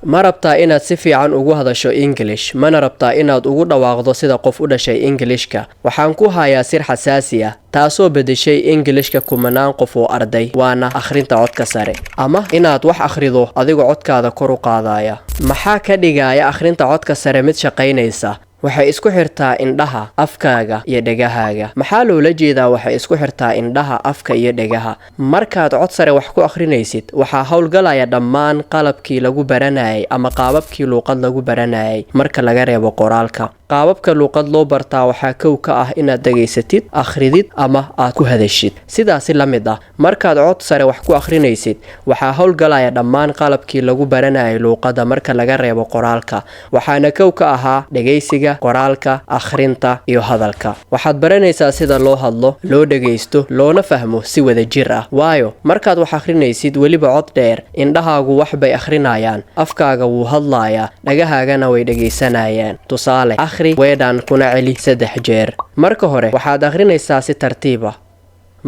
ma rabtaa inaad si fiican ugu hadasho English mana rabtaa inaad ugu dhawaaqdo sida qof u dhashay Englishka waxaan ku hayaa sir xasaasi ah taasoo bedeshay Englishka kumanaan qof oo arday waana akhrinta codka sare ama inaad wax akhrido adigoo codkaada kor u qaadaya maxaa ka dhigaya akhrinta codka sare mid shaqaynaysa waxay isku xirtaa indhaha afkaaga iyo dhagahaaga maxaa loola jeedaa waxay isku xirtaa indhaha afka iyo dhagaha markaad cod sare wax ku akhrinaysid waxaa howlgalaya dhammaan qalabkii lagu baranayay ama qaababkii luuqad lagu baranayay marka laga reebo qoraalka qaababka luuqad loo bartaa waxaa kow ka ah inaad dhageysatid akhridid ama aad ku hadashid sidaas la mid ah markaad cod sare wax ku akhrinaysid waxaa howlgalaya dhammaan qalabkii lagu baranayay luuqadda marka laga reebo qoraalka waxaana kow ka ahaa dhageysiga qoraalka akhrinta iyo hadalka waxaad baranaysaa sida loo hadlo loo dhageysto loona fahmo si wada jir ah waayo markaad wax akhrinaysid weliba cod dheer indhahaagu wax bay akhrinayaan afkaaga wuu hadlayaa dhagahaagana way dhageysanayaan tusaale weedhan kuna celi 3 jeer marka hore waxaad akhrinaysaa si tartiib ah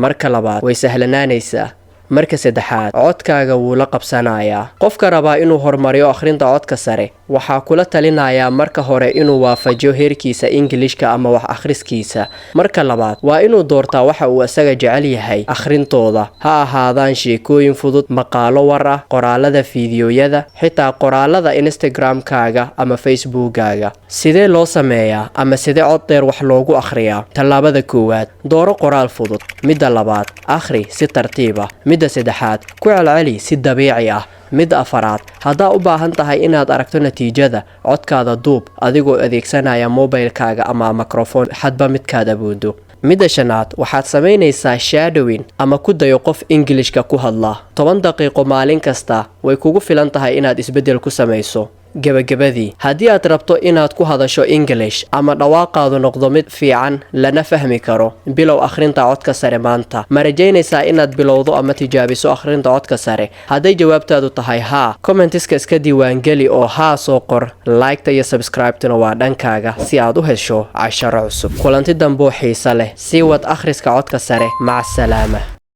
marka labaad way sahlanaanaysaa marka saddexaad codkaaga wuu la qabsanayaa qofka rabaa inuu horumariyo akhrinta codka sare waxaa kula talinayaa marka hore inuu waafajiyo heerkiisa Englishka ama wax akhriskiisa marka labaad waa inuu doortaa waxa uu asaga jecel yahay akhrintooda ha ahaadaan sheekooyin fudud maqaalo war ah qoraalada fiidiyoyada xitaa qoraalada Instagram-kaaga ama Facebook-kaaga sidee loo sameeyaa ama sidee cod dheer wax loogu akhriyaa talaabada koowaad dooro qoraal fudud midda labaad akhri si tartiib ah midda saddexaad ku celceli si dabiici ah midda afaraad haddaa u baahan tahay inaad aragto natiijada codkaada duub adigoo adeegsanaya mobilkaaga ama microphone hadba midkaad awoodo midda shanaad waxaad samaynaysaa shadowing ama ku dayo qof Englishka ku hadla 10 daqiiqo maalin kasta way kugu filan tahay inaad isbedel ku samayso gabagabadii haddii aad rabto inaad ku hadasho English ama dhawaaqaadu noqdo mid fiican lana fahmi karo bilow akhrinta codka sare maanta ma rajaynaysaa inaad bilowdo ama tijaabiso akhrinta codka sare hadday jawaabtaadu tahay haa commentiska iska diiwaangeli oo haa soo qor like-ta iyo subscribe-tuna waa dhankaaga si aad u hesho casharo cusub kulanti dambe oo xiiso leh sii wad akhriska codka sare maca salaama